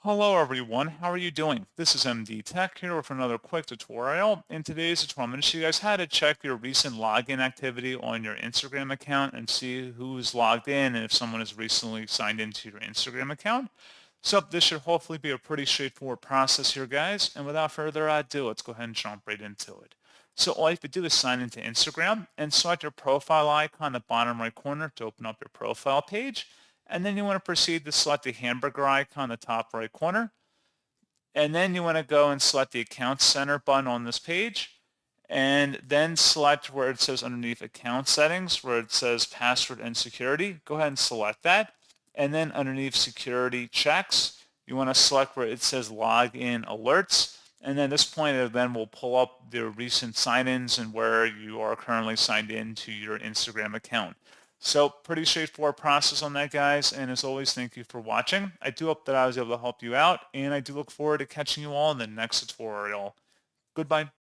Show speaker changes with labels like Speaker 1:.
Speaker 1: Hello everyone, how are you doing? This is MD Tech here with another quick tutorial. In today's tutorial, I'm going to show you guys how to check your recent login activity on your Instagram account and see who's logged in and if someone has recently signed into your Instagram account. So this should hopefully be a pretty straightforward process here, guys. And without further ado, let's go ahead and jump right into it. So all you have to do is sign into Instagram and select your profile icon in the bottom right corner to open up your profile page. And then you want to proceed to select the hamburger icon in the top right corner. And then you want to go and select the Account Center button on this page. And then select where it says underneath Account Settings, where it says Password and Security. Go ahead and select that. And then underneath Security Checks, you want to select where it says Login Alerts. And then at this point, it then will pull up the recent sign-ins and where you are currently signed in to your Instagram account. So pretty straightforward process on that, guys. And as always, thank you for watching. I do hope that I was able to help you out, and I do look forward to catching you all in the next tutorial. Goodbye.